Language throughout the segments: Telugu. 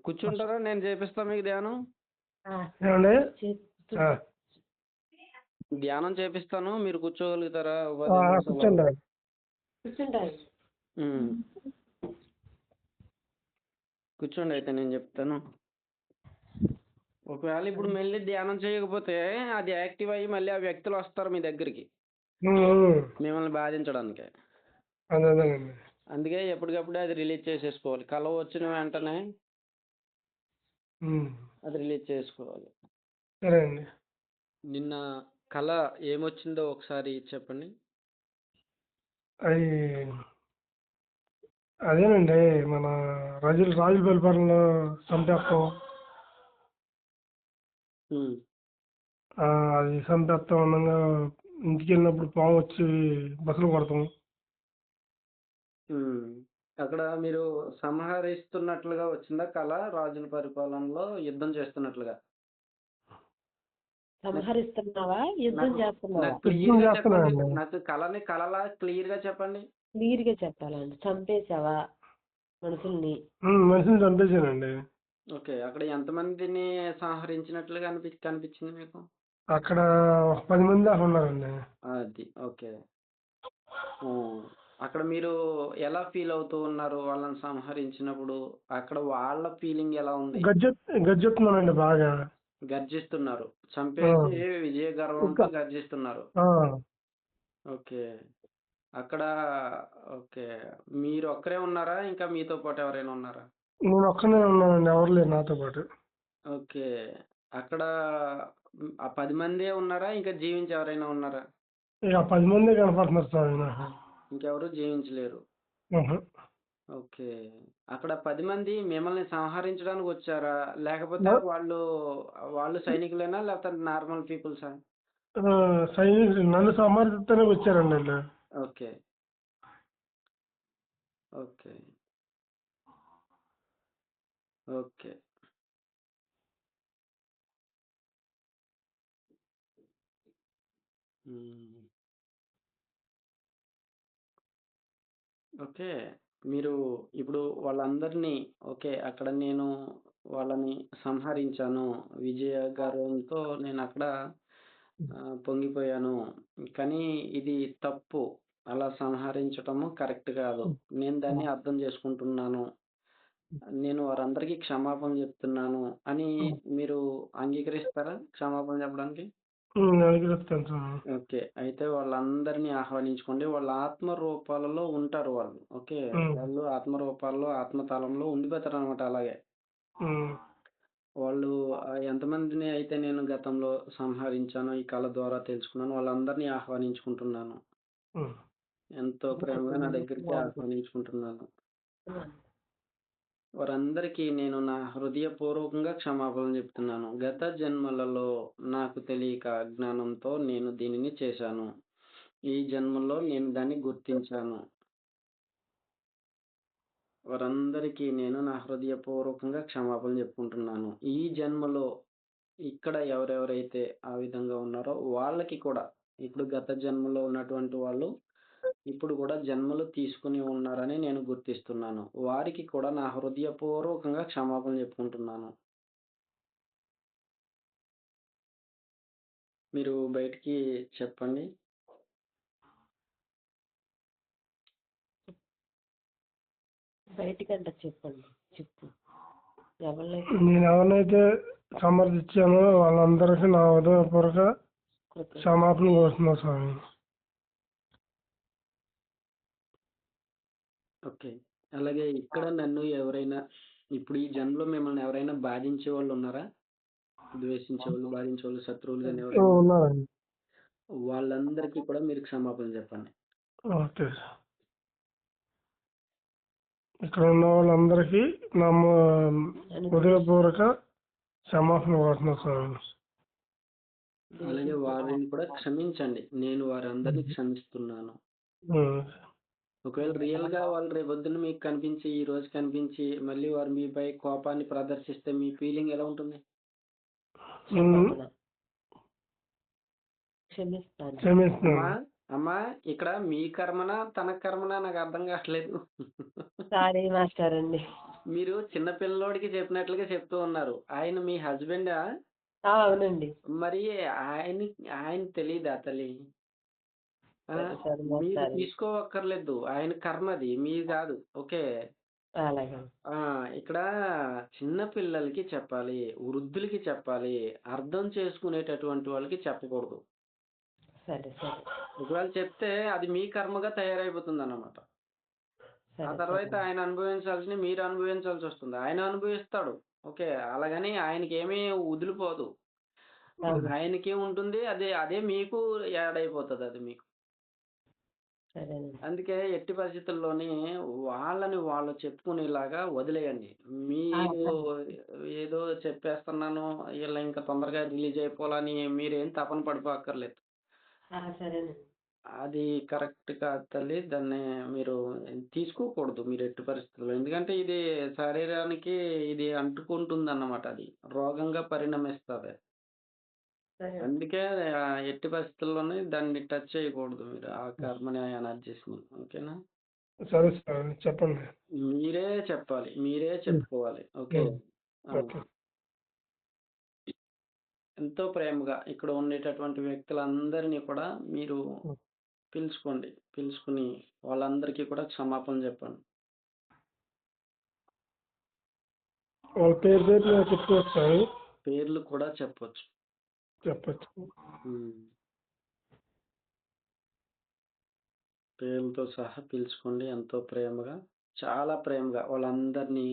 కూర్చుంటారా? నేను చేపిస్తా మీకు ధ్యానం. ఏమండి ధ్యానం చేపిస్తాను, మీరు కూర్చోగలుగుతారా? కూర్చోండి. కూర్చోండి, అయితే నేను చెప్తాను. ఒకవేళ ఇప్పుడు మళ్ళీ ధ్యానం చేయకపోతే అది యాక్టివ్ అయ్యి మళ్ళీ ఆ వ్యక్తులు వస్తారు మీ దగ్గరికి మిమ్మల్ని బాధించడానికి. అందుకే ఎప్పటికప్పుడే అది రిలీజ్ చేసేసుకోవాలి. కళ వచ్చిన వెంటనే అది రిలీజ్ చేసుకోవాలి. సరే అండి. నిన్న కళ ఏమొచ్చిందో ఒకసారి చెప్పండి. అది అదేనండి, మన రాజుల పరిపాలనలో చంపేస్తాం. అది చంపేస్తాం ఉండగా ఇంటికి వెళ్ళినప్పుడు పాము వచ్చి బస్సులు కొడతాం. అక్కడ మీరు సంహరిస్తున్నట్లుగా వచ్చిందా కళ? రాజుల పరిపాలనలో యుద్ధం చేస్తున్నట్లుగా సంహరిస్తున్నావా, యుద్ధం చేస్తున్నావా? నాకు కళని కళలా క్లియర్ గా చెప్పండి. క్లియర్ గా చెప్పాలండి. చంపేశావా మనుషుల్ని? మనుషుల్ని చంపేశానండి. ఓకే, అక్కడ ఎంతమందిని సంహరించినట్లుగా కనిపించింది మీకు? అక్కడ 10 మంది దాకా ఉన్నారండి. అది ఓకే. అక్కడ మీరు ఎలా ఫీల్ అవుతూ ఉన్నారు వాళ్ళని సంహరించినప్పుడు? అక్కడ వాళ్ళ ఫీలింగ్ ఎలా ఉంది? గర్జిస్తున్నానండి, బాగా గర్జిస్తున్నారు. చంపేసి విజయ గర్వంతో గర్జిస్తున్నారు. ఓకే. అక్కడ ఓకే, మీరు ఒక్కరే ఉన్నారా? ఇంకా మీతో పాటు ఎవరైనా ఉన్నారా? నేను ఒక్కనే ఉన్నానండి, ఎవరు లేరు నాతో పాటు. ఓకే. అక్కడ ఆ 10 మందే ఉన్నారా? ఇంకా జీవించి ఎవరైనా ఉన్నారా? ఇక 10 మందే కనపడుతున్నారు సార్ నాకు. ఇంకెవరు జీవించలేరు. ఓకే. అక్కడ 10 మంది మిమ్మల్ని సంహరించడానికి వచ్చారా? లేకపోతే వాళ్ళు సైనికులేనా లేకపోతే నార్మల్ పీపుల్సా? సైనికులు నన్ను సంహరిస్తానికి వచ్చారండి వీళ్ళు. ఓకే. ఓకే. ఓకే. ఓకే. మీరు ఇప్పుడు వాళ్ళందరినీ ఓకే, అక్కడ నేను వాళ్ళని సంహరించాను. విజయ గర్వంతో నేను అక్కడ పొంగిపోయాను. కానీ ఇది తప్పు. అలా సంహరించటము కరెక్ట్ కాదు. నేను దాన్ని అర్థం చేసుకుంటున్నాను. నేను వారందరికీ క్షమాపణ చెప్తున్నాను అని మీరు అంగీకరిస్తారా క్షమాపణ చెప్పడానికి? ఓకే. అయితే వాళ్ళందరినీ ఆహ్వానించుకోండి. వాళ్ళ ఆత్మ రూపాలలో ఉంటారు వాళ్ళు. ఓకే. వాళ్ళు ఆత్మ రూపాల్లో ఆత్మతలంలో ఉండిపోతారు అనమాట. అలాగే వాళ్ళు ఎంతమందిని అయితే నేను గతంలో సంహరించానో ఈ కళ ద్వారా తెలుసుకున్నాను, వాళ్ళందరినీ ఆహ్వానించుకుంటున్నాను. ఎంతో ప్రేమగా నా దగ్గరికి ఆహ్వానించుకుంటున్నాను. వారందరికీ నేను నా హృదయపూర్వకంగా క్షమాపణలు చెప్తున్నాను. గత జన్మలలో నాకు తెలియక అజ్ఞానంతో నేను దీనిని చేశాను. ఈ జన్మలో నేను దాన్ని గుర్తించాను. వారందరికీ నేను నా హృదయపూర్వకంగా క్షమాపణలు చెప్పుకుంటున్నాను. ఈ జన్మలో ఇక్కడ ఎవరెవరైతే ఆ విధంగా ఉన్నారో వాళ్ళకి కూడా ఇప్పుడు గత జన్మలో ఉన్నటువంటి వాళ్ళు ఇప్పుడు కూడా జన్మలు తీసుకుని ఉన్నారని నేను గుర్తిస్తున్నాను. వారికి కూడా నా హృదయపూర్వకంగా క్షమాపణలు చెప్పుకుంటున్నాను. మీరు బయటికి చెప్పండి. బయటికంటే చెప్పండి. చెప్పు. నేను ఎవరినైతే సమర్థించానో వాళ్ళందరికీ నా హృదయపూర్వక క్షమాపణ కోరుతున్నా స్వామి. ఓకే. అలాగే ఇక్కడ నన్ను ఎవరైనా ఇప్పుడు ఈ జన్మలో మిమ్మల్ని ఎవరైనా బాధించే వాళ్ళు ఉన్నారా? ద్వేషించే వాళ్ళు, బాధించే వాళ్ళు, శత్రువులు కానీ ఎవరైనా? వాళ్ళందరికీ కూడా మీరు క్షమాపణ చెప్పండి. ఓకే. ఇక్కడ ఉన్న వాళ్ళందరికీ నా హృదయపూర్వక క్షమాపణ కోరుతున్నా స్వామి. అలాగే వారిని కూడా క్షమించండి. నేను వారందరినీ క్షమిస్తున్నాను. ఒకవేళ రియల్ గా వాళ్ళు రేపొద్దున మీకు కనిపించి ఈ రోజు కనిపించి మళ్ళీ వారు మీపై కోపాన్ని ప్రదర్శిస్తే మీ ఫీలింగ్ ఎలా ఉంటుంది? క్షమిస్తాను. అమ్మా ఇక్కడ మీ కర్మనా, తన కర్మనా నాకు అర్థం కావట్లేదు. సారీ మాస్టర్ అండి. మీరు చిన్న పిల్లోడికి చెప్పినట్లుగా చెప్తూ ఉన్నారు. ఆయన మీ హస్బెండా? అవునండి. మరి ఆయన ఆయన తెలీదా తల్లి? ఆ! సరే సరే మీరు మాస్టర్. తీసుకోవక్కర్లేదు. ఆయన కర్మది. మీది కాదు. ఓకే. అలాగే. ఆ! ఇక్కడ చిన్న పిల్లలకి చెప్పాలి. వృద్ధులకి చెప్పాలి. అర్థం చేసుకునేటటువంటి వాళ్ళకి చెప్పకూడదు. సరే సరే. ఒకవేళ చెప్తే అది మీ కర్మగా తయారైపోతుందన్నమాట. ఆ సరే తర్వాత సరే. ఆయన అనుభవించాల్సినవి మీరు అనుభవించాల్సొస్తుంది. ఆయన అనుభవిస్తాడు. ఓకే. అలాగని ఆయనకేమీ వదిలిపోదు. అవును. ఆయనకి ఉంటుంది. అదే అదే మీకు యాడ్ అయిపోతదది మీకు. సరేనండి. అందుకే ఎట్టి పరిస్థితుల్లోని వాళ్ళని వాళ్ళు చెప్పుకునేలాగా వదిలేయండి. ఆ! మీరు సరే. ఏదో చెప్పేస్తున్నాను, ఈళ్ళు ఇంక తొందరగా రిలీజ్ అయిపోవాలని మీరేం తపన పడిపోక్కర్లేదు. సరేనండి. అది కరెక్ట్ కాదు తల్లి. దాన్ని మీరు తీసుకోకూడదు మీరు ఎట్టి పరిస్థితుల్లో. ఎందుకంటే ఇది శరీరానికి ఇది అంటుకుంటుందన్నమాట అది. రోగంగా పరిణమిస్తది. సరే. అందుకే ఎట్టి పరిస్థితుల్లోని దాన్ని టచ్ చేయకూడదు మీరు. ఆ కర్మని, ఆ ఎనర్జీస్‌ని. ఓకేనా? సరే సార్ చెప్పండి. మీరే చెప్పాలి. మీరే హ్మ్. చెప్పుకోవాలి. ఓకే. హ్మ్. ఆ! ఓకే. ఎంతో ప్రేమగా ఇక్కడ ఉండేటటువంటి వ్యక్తులందరినీ కూడా మీరు హ్మ్. పిలుచుకోండి. పిలుచుకొని వాళ్ళందరికీ కూడా క్షమాపణలు చెప్పండి. వాళ్ళ పేరు పేరు మీద చెప్పుకోవచ్చా? పేర్లు కూడా చెప్పొచ్చు. చెప్పచ్చు. హ్మ్. పేర్లతో సహా పిలుచుకోండి ఎంతో ప్రేమగా. చాలా ప్రేమగా వాళ్ళందరినీ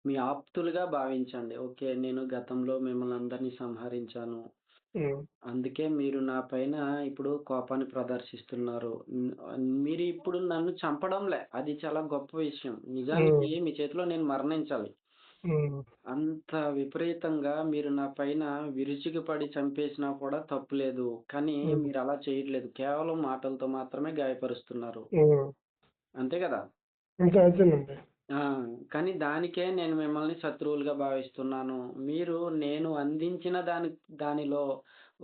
మీ ఆప్తులుగా భావించండి. ఓకే. నేను గతంలో మిమ్మల్ని అందరినీ సంహరించాను. హ్మ్. అందుకే మీరు నా పైన ఇప్పుడు కోపాన్ని ప్రదర్శిస్తున్నారు. మీరు ఇప్పుడు నన్ను చంపడంలే. అది చాలా గొప్ప విషయం. నిజానికి హ్మ్. మీ చేతిలో నేను మరణించాలి. హ్మ్. అంత విపరీతంగా మీరు నా పైన విరుచుకుపడి చంపేసినా కూడా తప్పులేదు. కానీ హ్మ్. మీరలా చేయట్లేదు. కేవలం మాటలతో మాత్రమే గాయపరుస్తున్నారు. హ్మ్. అంతే గదా! అంతే అంతేనండి. ఆ! కానీ దానికే నేను మిమ్మల్ని శత్రువులుగా భావిస్తున్నాను. మీరు నేను అందించిన దానిలో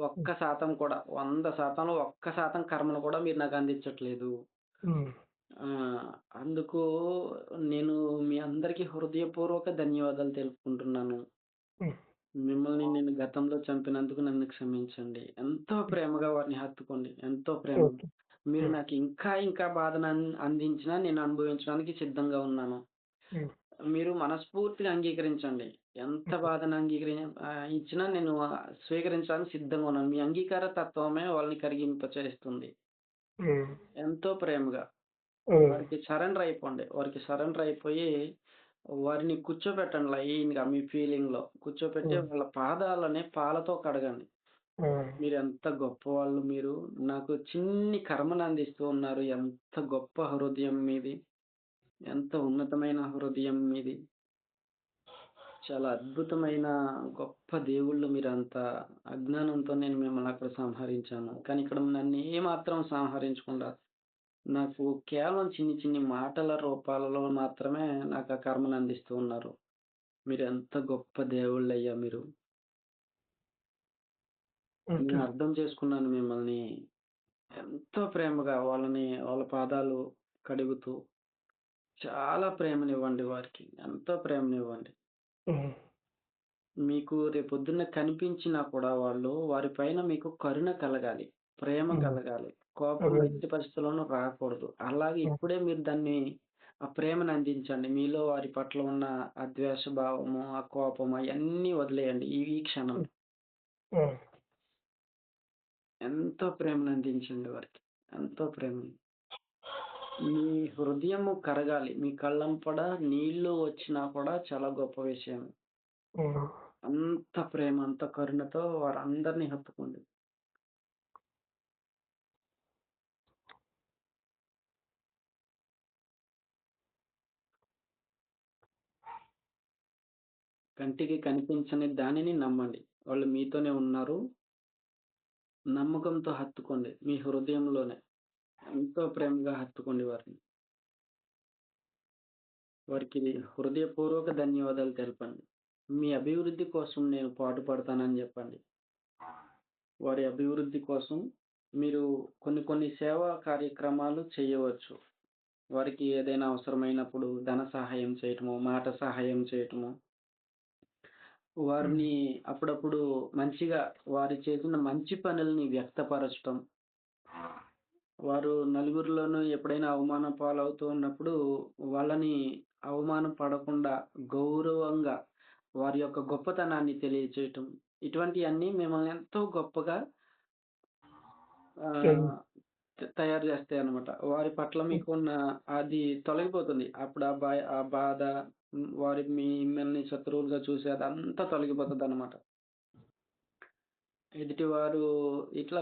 హ్మ్. 1% కూడా 100%లో 1% కర్మను కూడా మీరు నాకు అందించట్లేదు. హ్మ్. ఆ! అందుకు నేను మీ అందరికీ హృదయపూర్వక ధన్యవాదాలు తెలుపుకుంటున్నాను. హ్మ్. మిమ్మల్ని నేను గతంలో చంపినందుకు నన్ను క్షమించండి. ఎంతో ప్రేమగా వారిని హత్తుకోండి. ఎంతో ప్రేమగా. ఓకే. మీరు హ్మ్. నాకు ఇంకా ఇంకా బాధను అందించినా నేను అనుభవించడానికి సిద్ధంగా ఉన్నాను. హ్మ్. మీరు మనస్ఫూర్తిగా అంగీకరించండి. ఎంత బాధను ఇచ్చినా నేను స్వీకరించడానికి సిద్ధంగా ఉన్నాను. మీ అంగీకార తత్వమే వాళ్ళని కరిగింపచేస్తుంది. హ్మ్. ఎంతో ప్రేమగా. హ్మ్. వారికి సరెండర్ అయిపోండి. వారికి సరెండర్ అయిపోయి వారిని కూర్చోబెట్టండి లైన్‌గా మీ ఫీలింగ్‌లో. కూర్చోపెట్టి హ్మ్. వాళ్ళ పాదాలని పాలతో కడగండి. ఆ! మీరెంత గొప్పవాళ్ళు మీరు. నాకు చిన్ని కర్మను అందిస్తూ ఉన్నారు. ఎంత గొప్ప హృదయం మీది. ఎంత ఉన్నతమైన హృదయం మీది. చాలా అద్భుతమైన గొప్ప దేవుళ్ళు మీరంతా. అజ్ఞానంతో నేను మిమ్మల్ని అక్కడ సంహరించాను. కానీ ఇక్కడ నన్ను ఏమాత్రం సంహరించకుండా నాకు కేవలం చిన్ని చిన్ని మాటల రూపాలలో మాత్రమే నాకు ఆ కర్మను అందిస్తూ ఉన్నారు. మీరెంత గొప్ప దేవుళ్ళయ్యా మీరు. నేను ఓకే. అర్థం చేసుకున్నాను మిమ్మల్ని. ఎంతో ప్రేమగా వాళ్ళ పాదాలు కడుగుతూ చాలా ప్రేమనివ్వండి వారికి. ఎంతో ప్రేమనివ్వండి. హ్మ్. మీకు రేపొద్దున్న కనిపించినా కూడా వారి పైన మీకు కరుణ కలగాలి. ప్రేమ హ్మ్. కలగాలి. కోపం అదే. ఎట్టి పరిస్థితుల్లోనూ రాకూడదు. అలాగే హ్మ్. ఇప్పుడే మీరు దాన్ని ఆ ప్రేమను అందించండి. మీలో వారి పట్ల ఉన్న ఆ ద్వేష భావము, ఆ కోపం అయన్నీ వదిలేయండి ఈ క్షణం. హ్మ్. ఆ! ఎంతో ప్రేమను అందించండి వారికి. ఎంతో ప్రేమను. మీ హృదయము కరగాలి. మీ కళ్ళంపడ నీళ్ళు వచ్చినా కూడా చాలా గొప్ప విషయం. హ్మ్. అంత ప్రేమ, అంత కరుణతో వారందరిని హత్తుకోండి. కంటికి కనిపించని దానిని నమ్మండి. వాళ్ళు మీతోనే ఉన్నారు. నమ్మకంతో హత్తుకోండి. మీ హృదయంలోనే. ఎంతో ప్రేమగా హత్తుకోండి వారిని. వారికి హృదయపూర్వక ధన్యవాదాలు తెలపండి. మీ అభివృద్ధి కోసం నేను పాటుపడతానని జెప్పండి. వారి అభివృద్ధి కోసం మీరు కొన్ని కొన్ని సేవా కార్యక్రమాలు చేయవచ్చు. వారికి ఏదైనా అవసరమైనప్పుడు ధన సహాయం చేయటము, మాట సహాయం చేయటము, వారిని అప్పుడప్పుడు మంచిగా వారు చేసిన మంచి పనుల్ని వ్యక్తపరచటం. వారు నలుగురిలోనూ ఎప్పుడైనా అవమానం పాలవుతూ ఉన్నప్పుడు వాళ్ళని అవమానం పడకుండా గౌరవంగా వారి యొక్క గొప్పతనాన్ని తెలియచేయటం. ఇటువంటియన్నీ మిమ్మల్ని ఎంతో గొప్పగా ఆహ్, తయారు చేస్తాయన్నమాట. వారి పట్ల మీకున్న అది తొలగిపోతుంది. అప్పుడు ఆ బాధ మిమ్మల్ని శత్రువులుగా చూసి అదంతా తొలగిపోతదన్నమాట. ఎదుటివారు ఇట్లా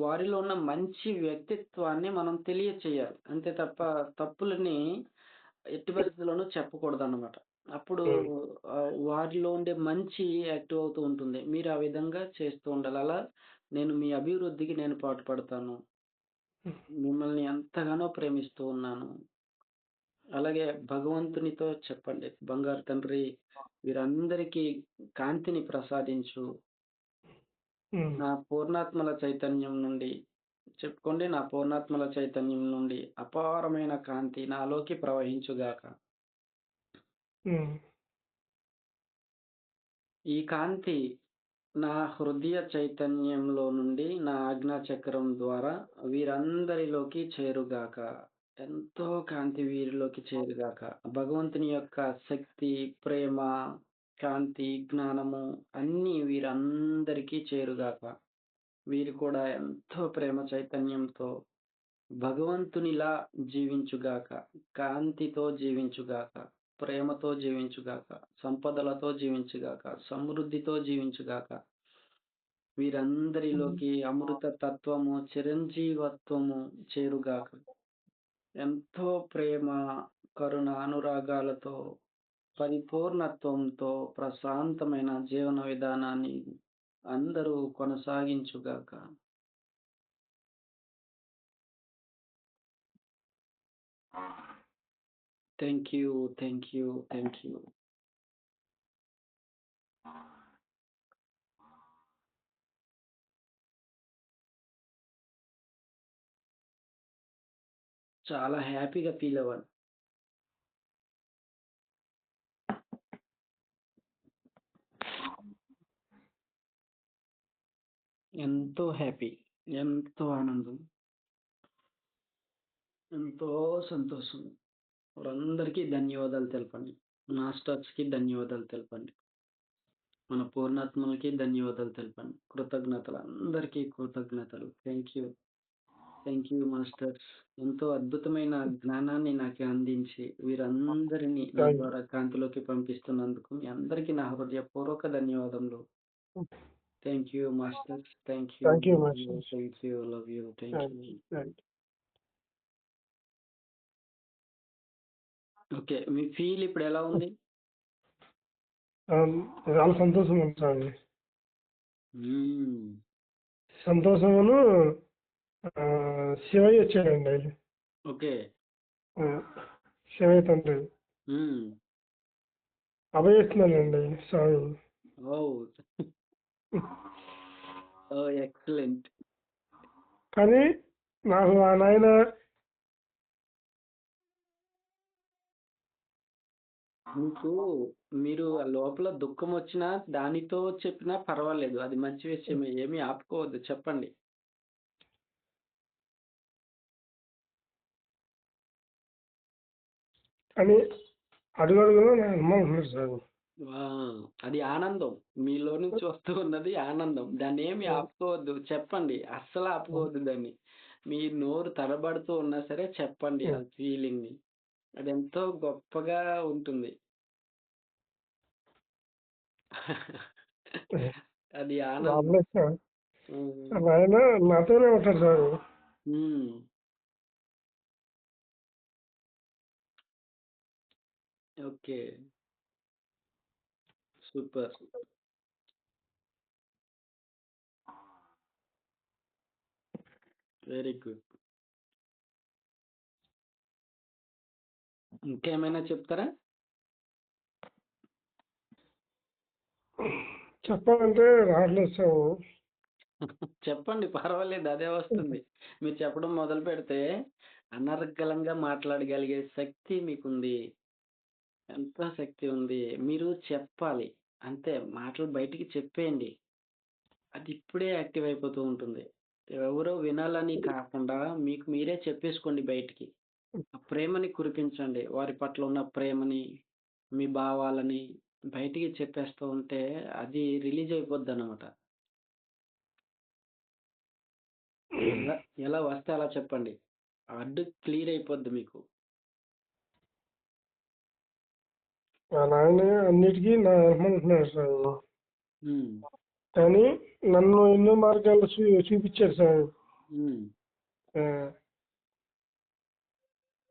వారిలో ఉన్న మంచి వ్యక్తిత్వాన్ని మనం తెలియచేయాలి. అంతే తప్ప తప్పులని ఎట్టి పరిస్థితుల్లోనూ చెప్పకూడదన్నమాట. అప్పుడు వారిలో ఉండే మంచి యాక్టివ్ అవుతూ ఉంటుంది. మీరు ఆ విధంగా చేస్తూ ఉండాలి. అలా మీ అభివృద్ధికి నేను పాటుపడతాను. మిమ్మల్ని ఎంతగానో ప్రేమిస్తూ ఉన్నాను. అలాగే భగవంతునితో చెప్పండి. బంగారు తండ్రి వీరందరికీ కాంతిని ప్రసాదించు. నా పూర్ణాత్మల చైతన్యం నుండి చెప్పుకోండి. నా పూర్ణాత్మల చైతన్యం నుండి అపారమైన కాంతి నాలోకి ప్రవహించుగాక. ఈ కాంతి నా హృదయ చైతన్యంలో నుండి నా ఆజ్ఞా చక్రం ద్వారా వీరందరిలోకి చేరుగాక. ఎంతో కాంతి వీరిలోకి చేరుగాక. భగవంతుని యొక్క శక్తి, ప్రేమ, కాంతి, జ్ఞానము అన్నీ వీరందరికీ చేరుగాక. వీరు కూడా ఎంతో ప్రేమ చైతన్యంతో భగవంతునిలా జీవించుగాక. కాంతితో జీవించుగాక. ప్రేమతో జీవించుగాక. సంపదలతో జీవించుగాక. సమృద్ధితో జీవించుగాక. వీరందరిలోకి అమృత తత్వము, చిరంజీవత్వము చేరుగాక. ఎంతో ప్రేమ, కరుణ, అనురాగాలతో, పరిపూర్ణత్వంతో ప్రశాంతమైన జీవన విధానాన్ని అందరూ కొనసాగించుగాక. Thank you. Thank you. Thank you. చాలా హ్యాపీగా ఫీల్ అవ్వాలి. ఎంతో హ్యాపీ. ఎంతో ఆనందం. ఎంతో సంతోషం. వారందరికీ ధన్యవాదాలు తెలపండి. మాస్టర్స్‌కి ధన్యవాదాలు తెలపండి. మన పూర్ణాత్మలకి ధన్యవాదాలు తెలపండి. కృతజ్ఞతలు. అందరికీ కృతజ్ఞతలు. Thank you. Thank you masters. ఎంతో అద్భుతమైన జ్ఞానాన్ని నాకు అందించి వీరందరినీ నా ద్వారా కాంతిలోకి పంపిస్తున్నందుకు మీ అందరికీ నా హృదయపూర్వక ధన్యవాదములు. Thank you masters. Thank you. Thank you masters. Thank you. Love you. Thank you. Okay. Me feel ఇప్పుడు ఎలా ఉంది? చాలా సంతోషం ఉంది స్వామి. మ్మ్. సంతోషమును శివయ్య వచ్చాడండి ఆయన. ఓకే. శివయ్య తండ్రి మ్మ్. అభయస్తున్నానండి ఆయన స్వామి. ఓ ఓ ఎక్సలెంట్. కానీ నాకు ఆ నాయన మీరు ఆ లోపల దుఃఖం వచ్చినా దానితో చెప్పినా పర్వాలేదు. అది మంచి విషయమే. ఏమీ ఆపుకోవద్దు. చెప్పండి. అని అడుగడుగులో నా హనుమాన్ ఉన్నాడు సార్. అది ఆనందం. మీలో నుంచి వస్తూ ఉన్నది ఆనందం. దాన్ని ఏమి ఆపుకోవద్దు. చెప్పండి. అస్సలు ఆపుకోవద్దు దాన్ని. మీ నోరు తడబడుతూ ఉన్నా సరే చెప్పండి ఆ ఫీలింగ్ ని. అది ఎంతో గొప్పగా ఉంటుంది. అది ఆనందం. ఆయన నాతోనే ఉంటాడు sir. Okay. Super. Very good. ఇంకేమైనా చెప్తారా? చెప్పాలంటే రావట్లేదు సార్. చెప్పండి పర్వాలేదు అదే వస్తుంది. మీరు చెప్పడం మొదలుపెడితే అనర్గళంగా మాట్లాడగలిగే శక్తి మీకుంది. ఎంత శక్తి ఉంది. మీరు చెప్పాలి. అంతే మాటలు బయటికి చెప్పేయండి. అది ఇప్పుడే యాక్టివ్ అయిపోతూ ఉంటుంది. ఎవరో వినాలని కాకుండా మీకు మీరే చెప్పేసుకోండి బయటికి. ఆ ప్రేమని కురిపించండి. వారి పట్ల ఉన్న ప్రేమని, మీ భావాలని బయటికి చెప్పేస్తూ ఉంటే అది రిలీజ్ అయిపోద్దనమాట. ఎలా ఎలా వస్తే అలా చెప్పండి. అడ్డు క్లియర్ అయిపోద్ది మీకు. మా నాయన అన్నిటికీ నా వెనకమంటున్నాడు స్వామి. హ్మ్. కానీ నన్ను ఎన్నో మార్గాలు చూపించాడు స్వామి. హ్మ్. ఆ,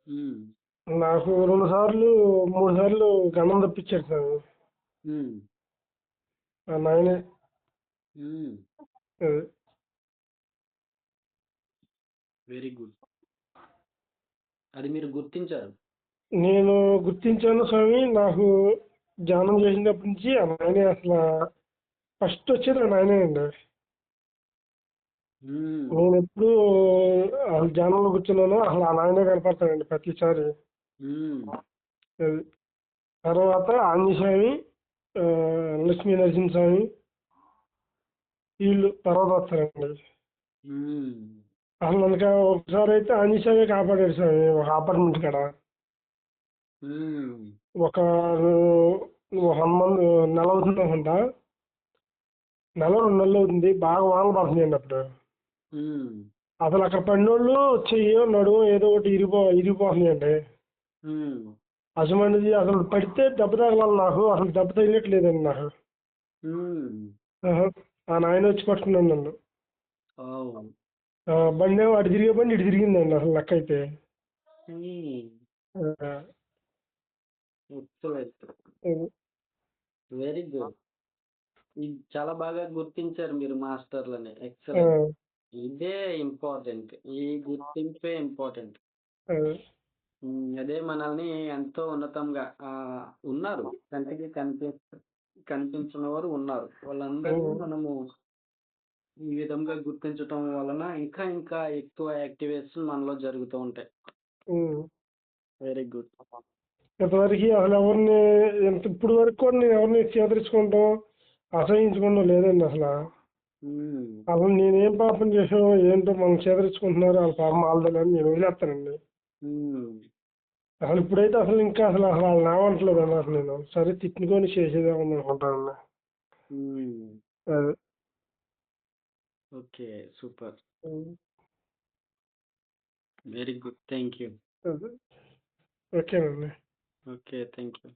హ్మ్. నాకు 2 సార్లు 3 సార్లు గండం తప్పించాడు స్వామి. హ్మ్. మా నాయనే. హ్మ్. అది. Very good. అది మీరు గుర్తించారు. నేను గుర్తించాను స్వామి. నాకు ధ్యానం చేసినప్పటి నుంచి ఆ నాయనే అసలు ఫస్ట్ వచ్చేది ఆ నాయనే అండి. హ్మ్. నేను ఎప్పుడు అసలు ధ్యానంలో కూర్చున్నానో అసలు ఆ నాయనే కనపడతానండి ప్రతిసారి. హ్మ్. అది. తర్వాత ఆంజనేయ స్వామి, ఆ, లక్ష్మీ నరసింహస్వామి వీళ్ళు తర్వాత వస్తారండి. హ్మ్. అసలు మనకి ఒకసారి అయితే ఆంజనేయ స్వామి కాపాడాడు స్వామి ఒక అపార్ట్మెంట్ కాడ. హ్మ్. ఒక 1 మంత్ నెల అవుతుంది అనుకుంటా. నెల 2 నెలలు అవుతుంది. బాగా వానలు పడుతున్నాయండి అప్పుడు. హ్మ్. అసలు అక్కడ పడినోళ్ళు చెయ్యో నడుము ఏదో ఒకటి ఇరిగిపోతున్నాయండి. హ్మ్. అసలు అసలు పడితే దెబ్బ తగలాలి నాకు. అసలు దెబ్బ తగిలట్లేదండి నాకు. హ్మ్. ఆహా. ఆ నాయన వచ్చి పట్టుకున్నాను నన్ను. ఓహ్! బండి ఏమో అటు తిరిగే బండి ఇటు తిరిగిందండి అసలు లెక్క అయితే. హ్మ్. ఆ, ఎక్సలెంట్. అది. Very good. ఇది చాలా బాగా గుర్తించారు మీరు మాస్టర్‌లని. ఆ, ఎక్సలెంట్. ఇదే ఇంపార్టెంట్. ఈ గుర్తింపే ఇంపార్టెంట్. అది. అదే మనల్ని ఎంతో ఉన్నతంగా ఉన్నారు. కంటికి కనిపించని వారు ఉన్నారు. వాళ్ళందరినీ ఉమ్, మనము ఈ విధంగా గుర్తించటం వలన ఇంకా ఇంకా ఎక్కువ యాక్టివేషన్ మనలో జరుగుతూ ఉంటాయి. ఉమ్. Very good. ఇంతవరకు అసలు ఎవరిని ఇప్పుడు వరకు కూడా నేను ఎవరిని చేదరించుకుంటాం అసహించుకుంటాం లేదండి అసలు. హ్మ్. అసలు నేనేం పాపం చేసానో ఏంటో మనం చేదరించుకుంటున్నారు వాళ్ళ పాపం వాళ్ళదని అని నేను వదిలేస్తానండి. హ్మ్. అసలు ఇప్పుడైతే అసలు ఇంకా అసలు వాళ్ళు నావంటలేదు అన్నారు. నేను సరే తిట్టుకొని చేసేదేమని అనుకుంటానండి. హ్మ్. అది. Okay. Super. Um. Very good. Thank you. అది. ఓకేనండి. ఓకే. Thank you.